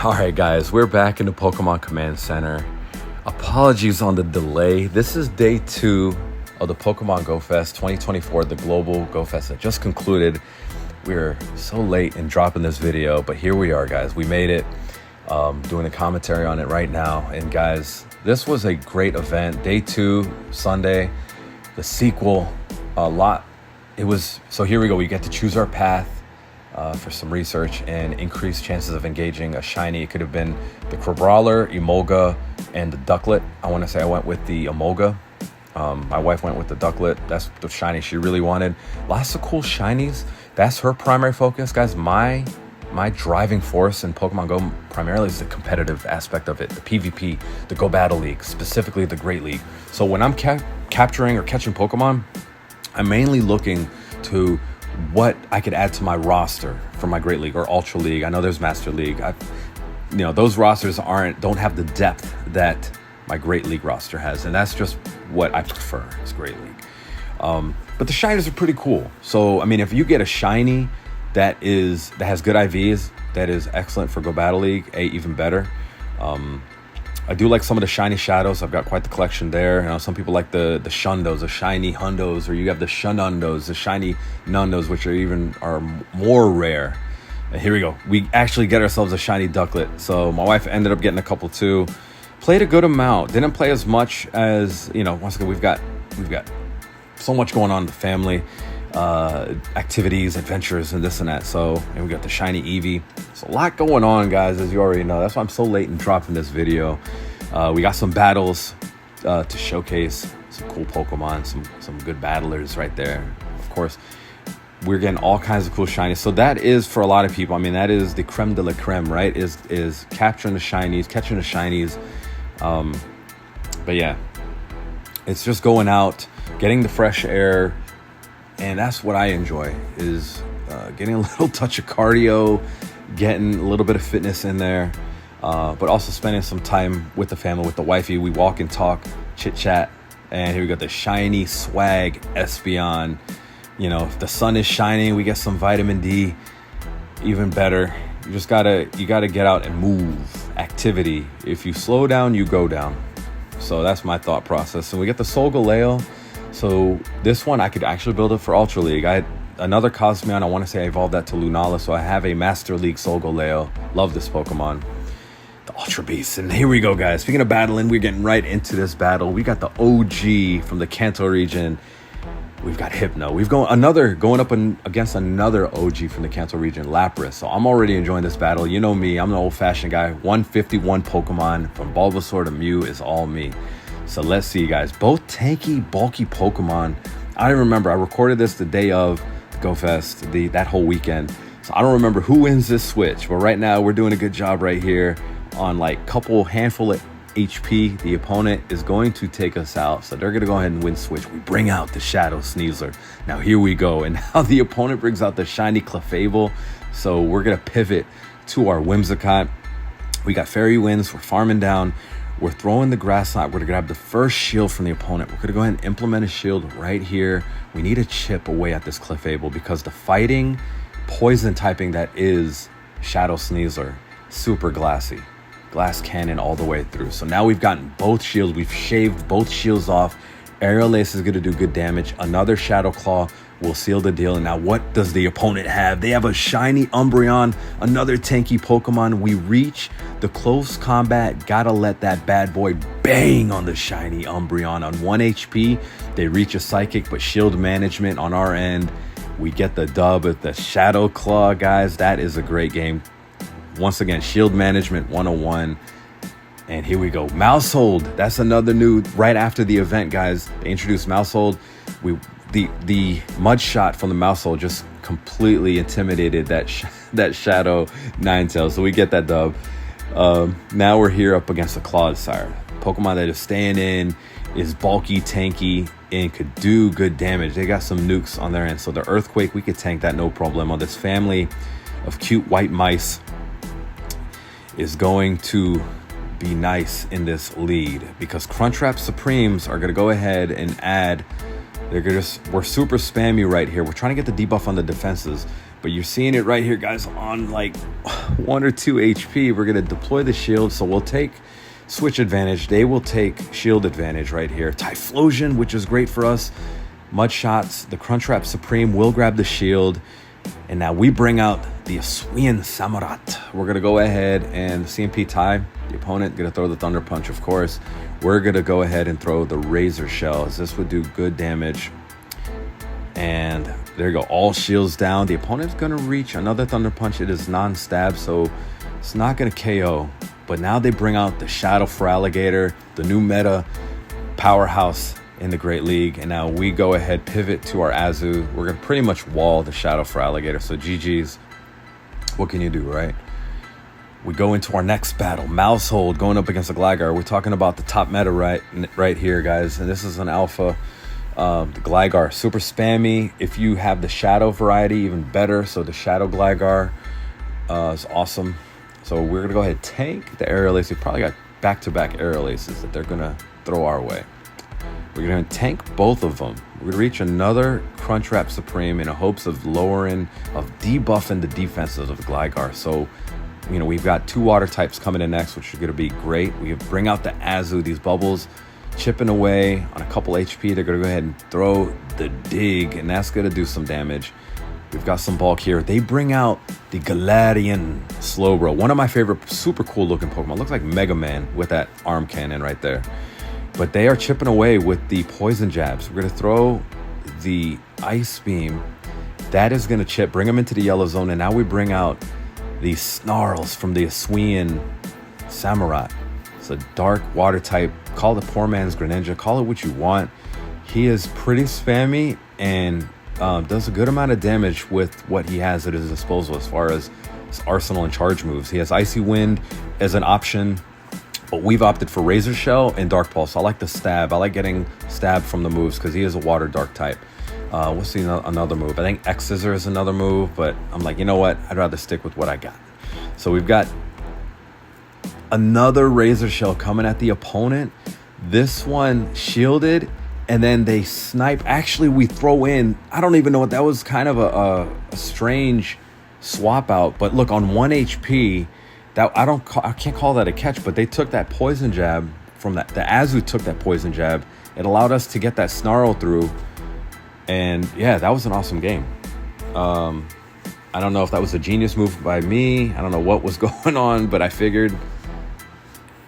All right, guys, we're back in the Pokemon Command Center. Apologies on the delay. This is day 2 of the Pokemon Go Fest 2024, the global Go Fest that just concluded. We're so late in dropping this video, but here we are, guys. We made it. Doing a commentary on it right now. And guys, this was a great event. Day 2, Sunday, the sequel, a lot. So here we go. We get to choose our path for some research and increased chances of engaging a shiny. It could have been the Crabrawler, Emolga, and the Ducklet. I want to say I went with the Emolga. My wife went with the Ducklet. That's the shiny she really wanted. Lots of cool shinies. That's her primary focus, guys. My driving force in Pokemon Go primarily is the competitive aspect of it, the PvP, the Go Battle League, specifically the Great League. So when I'm capturing or catching Pokemon, I'm mainly looking to what I could add to my roster for my Great League or Ultra League. I know there's Master League. Those rosters don't have the depth that my Great League roster has, and that's just what I prefer is Great League. But the shinies are pretty cool. So I mean, if you get a shiny that has good IVs, that is excellent for Go Battle League, even better. I do like some of the shiny shadows. I've got quite the collection there. You know, some people like the Shundos, the shiny Hundos, or you have the Shunundos, the shiny Nundos, which are more rare. And here we go. We actually get ourselves a shiny Ducklet. So my wife ended up getting a couple too. Played a good amount. Didn't play as much as, once again, we've got so much going on in the family. Activities, adventures, and this and that. And we got the shiny Eevee. There's a lot going on, guys, as you already know. That's why I'm so late in dropping this video. We got some battles to showcase some cool Pokemon, some good battlers right there. Of course, we're getting all kinds of cool shinies. So that is, for a lot of people, I mean, that is the creme de la creme, right? Is capturing the shinies, catching the shinies. But yeah, it's just going out, getting the fresh air. And that's what I enjoy, is getting a little touch of cardio, getting a little bit of fitness in there, but also spending some time with the family, with the wifey. We walk and talk, chit chat, and here we got the shiny swag Espeon. If the sun is shining, we get some vitamin D, even better. You gotta get out and move. Activity. If you slow down, you go down. So that's my thought process. And we get the Solgaleo. So this one, I could actually build it for Ultra League. I had another Cosmeon. I want to say I evolved that to Lunala. So I have a Master League Solgaleo. Love this Pokemon. The Ultra Beast. And here we go, guys. Speaking of battling, we're getting right into this battle. We got the OG from the Kanto region. We've got Hypno. Going up against another OG from the Kanto region, Lapras. So I'm already enjoying this battle. You know me. I'm an old-fashioned guy. 151 Pokemon from Bulbasaur to Mew is all me. So let's see, guys. Both tanky, bulky Pokemon. I don't remember. I recorded this the day of the Go Fest, that whole weekend. So I don't remember who wins this switch. But right now, we're doing a good job right here on handful of HP. The opponent is going to take us out. So they're going to go ahead and win switch. We bring out the Shadow Sneasler. Now here we go. And now the opponent brings out the shiny Clefable. So we're going to pivot to our Whimsicott. We got Fairy Winds. We're farming down. We're throwing the Grass Knot. We're going to grab the first shield from the opponent. We're going to go ahead and implement a shield right here. We need to chip away at this Clefable because the fighting poison typing that is Shadow Sneasler, super glassy. Glass cannon all the way through. So now we've gotten both shields. We've shaved both shields off. Aerial Ace is going to do good damage. Another Shadow Claw will seal the deal. And now what does the opponent have? They have a shiny Umbreon, another tanky Pokemon. We reach the close combat. Gotta let that bad boy bang on the shiny Umbreon on 1 HP. They reach a Psychic, but shield management on our end. We get the dub with the Shadow Claw, guys. That is a great game. Once again, shield management 101. And here we go. Mousehold. That's another new, right after the event, guys. They introduced Mousehold. The Mud Shot from the Mousehold just completely intimidated that Shadow Ninetales. So we get that dub. Now we're here up against the Clodsire. Pokemon that is staying in, is bulky, tanky, and could do good damage. They got some nukes on their end. So the Earthquake, we could tank that no problem. On this family of cute white mice is going to be nice in this lead because Crunchwrap Supremes are going to go ahead and add. We're super spammy right here. We're trying to get the debuff on the defenses, But you're seeing it right here, guys, on like 1 or 2 HP. We're going to deploy the shield, so we'll take switch advantage. They will take shield advantage right here. Typhlosion, which is great for us. Mud Shots, the Crunchwrap Supreme will grab the shield. And now we bring out the Aswian Samurott. We're going to go ahead and CMP tie. The opponent going to throw the Thunder Punch, of course. We're going to go ahead and throw the Razor Shell, as this would do good damage. And there you go, all shields down. The opponent's going to reach another Thunder Punch. It is non-stab, so it's not going to KO. But now they bring out the Shadow for Alligator, the new meta powerhouse in the Great League. And now we go ahead, pivot to our Azu. We're going to pretty much wall the Shadow for Alligator. So GG's. What can you do, right? We go into our next battle. Mousehold going up against the Gligar. We're talking about the top meta right here, guys. And this is an alpha. The Gligar, super spammy. If you have the Shadow variety, even better. So the Shadow Gligar is awesome. So we're going to go ahead and tank the Aerial Ace. We probably got back-to-back Aerial Aces that they're going to throw our way. We're going to tank both of them. We're going to reach another Crunchwrap Supreme in the hopes of debuffing the defenses of the Gligar. So, you know, we've got 2 water types coming in next, which are going to be great. We bring out the Azu, these bubbles, chipping away on a couple HP. They're going to go ahead and throw the Dig, and that's going to do some damage. We've got some bulk here. They bring out the Galarian Slowbro, one of my favorite super cool looking Pokemon. Looks like Mega Man with that arm cannon right there. But they are chipping away with the Poison Jabs. We're going to throw the Ice Beam. That is going to chip, bring them into the yellow zone. And now we bring out the Snarls from the Aswian Samurott. It's a dark water type. Call it poor man's Greninja. Call it what you want. He is pretty spammy and does a good amount of damage with what he has at his disposal as far as his arsenal and charge moves. He has Icy Wind as an option, but we've opted for Razor Shell and Dark Pulse. I like the stab. I like getting stabbed from the moves because he is a water dark type. We'll see another move. I think X Scissor is another move, but I'm like, you know what? I'd rather stick with what I got. So we've got another Razor Shell coming at the opponent. This one shielded, and then they snipe. Actually, we throw in, I don't even know what that was, kind of a strange swap out. But look, on 1 HP, that I can't call that a catch, but they took that Poison Jab from that. The Azu took that Poison Jab. It allowed us to get that Snarl through. And yeah, that was an awesome game. I don't know if that was a genius move by me. I don't know what was going on, but I figured,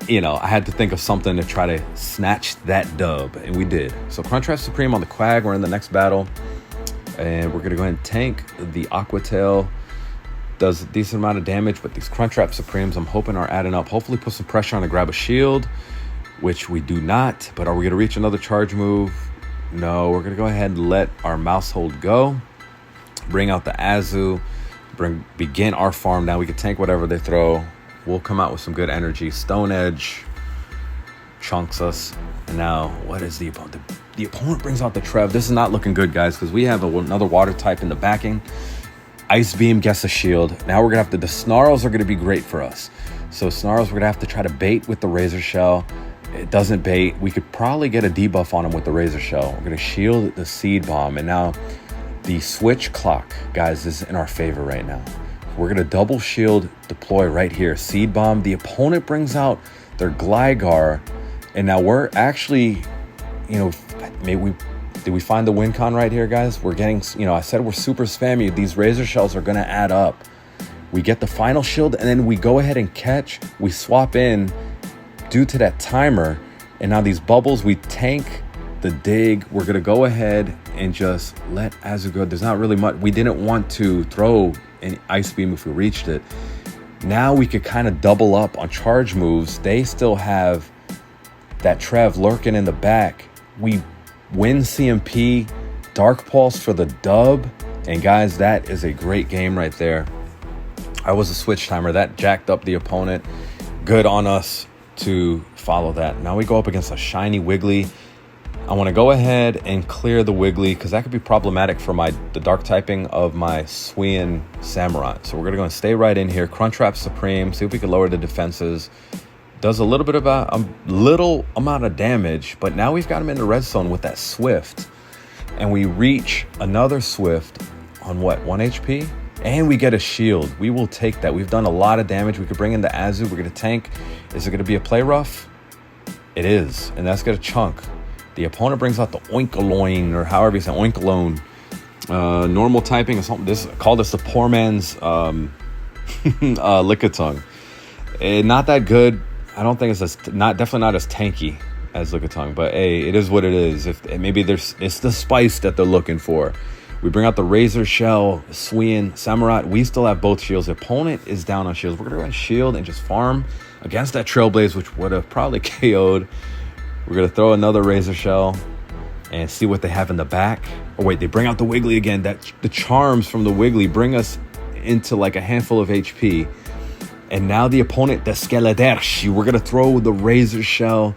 you know, I had to think of something to try to snatch that dub, and we did. So Crunchwrap Supreme on the Quag. We're in the next battle, and we're going to go ahead and tank the Aqua Tail. Does a decent amount of damage, but these Crunchwrap Supremes I'm hoping are adding up. Hopefully put some pressure on to grab a shield, which we do not. But are we going to reach another charge move? No, we're going to go ahead and let our Mousehold go. Bring out the Azu. Begin our farm. Now we can tank whatever they throw. We'll come out with some good energy. Stone Edge chunks us. And now, what is the opponent? The opponent brings out the Trev. This is not looking good, guys, because we have another water type in the backing. Ice Beam gets a shield. Now we're going to have to... The Snarls are going to be great for us. So Snarls, we're going to have to try to bait with the Razor Shell. It doesn't bait. We could probably get a debuff on him with the Razor Shell. We're going to shield the Seed Bomb. And now the Switch Clock, guys, is in our favor right now. We're going to double shield deploy right here. Seed Bomb. The opponent brings out their Gligar. And now we're actually, you know, did we find the win con right here, guys? We're getting, you know, I said we're super spammy. These Razor Shells are going to add up. We get the final shield, and then we go ahead and catch. We swap in due to that timer. And now these bubbles, we tank the Dig. We're going to go ahead and just let Azu go. There's not really much. We didn't want to throw an Ice Beam if we reached it. Now we could kind of double up on charge moves. They still have that Trev lurking in the back. We win CMP, Dark Pulse for the dub. And guys, that is a great game right there. I was a switch timer. That jacked up the opponent. Good on us to follow that. Now we go up against a shiny Wiggly. I want to go ahead and clear the Wiggly because that could be problematic for the dark typing of my Aswian Samurott. So we're going to go and stay right in here. Crunchwrap Supreme. See if we can lower the defenses. Does a little bit about a little amount of damage, but now we've got him in the red zone with that Swift. And we reach another Swift on what, 1 HP? and we get a shield. We will take that. We've done a lot of damage. We could bring in the Azu. We're going to tank. Is it going to be a play rough? It is, and that's going to chunk. The opponent brings out the Oinkoloin, or however you say Oinkalone. Normal typing or something. Call this the poor man's Lickitung. Not that good. I don't think it's definitely not as tanky as Lickitung, but hey, it is what it is. If maybe it's the spice that they're looking for. We bring out the Razor Shell, Swian, Samurai. We still have both shields. The opponent is down on shields. We're gonna go and shield and just farm against that Trailblaze, which would have probably KO'd. We're gonna throw another Razor Shell and see what they have in the back. Oh wait, they bring out the Wiggly again. The charms from the Wiggly bring us into like a handful of HP. And now the opponent, the Skeledirch, we're going to throw the Razor Shell.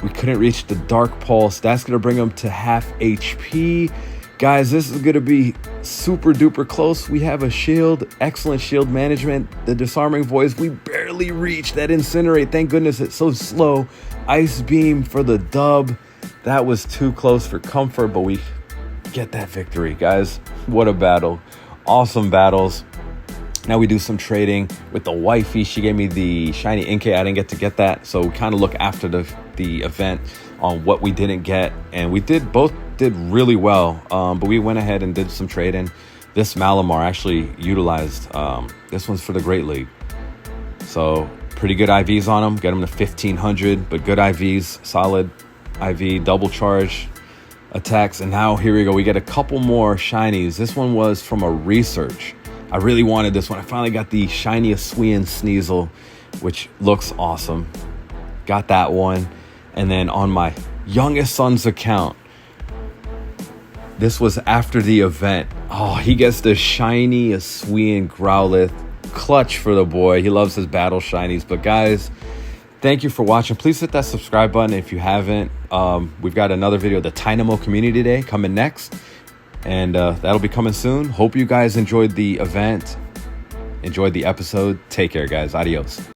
We couldn't reach the Dark Pulse. That's going to bring them to half HP. Guys, this is going to be super duper close. We have a shield, excellent shield management. The Disarming Voice, we barely reached that Incinerate. Thank goodness it's so slow. Ice Beam for the dub. That was too close for comfort, but we get that victory, guys. What a battle. Awesome battles. Now we do some trading with the wifey. She gave me the shiny Inkay. I didn't get that. So we kind of look after the event on what we didn't get. And we both did really well. But we went ahead and did some trading. This Malamar actually utilized, this one's for the Great League. So pretty good IVs on him. Get him to 1500, but good IVs, solid IV, double charge attacks. And now here we go. We get a couple more shinies. This one was from a research. I really wanted this one. I finally got the shiniest Swian Sneasel, which looks awesome. Got that one. And then on my youngest son's account, this was after the event. Oh, he gets the shiniest Swian Growlithe. Clutch for the boy. He loves his battle shinies. But guys, thank you for watching. Please hit that subscribe button if you haven't. We've got another video, the Tynamo Community Day, coming next. And that'll be coming soon. Hope you guys enjoyed the event, enjoyed the episode. Take care, guys. Adios.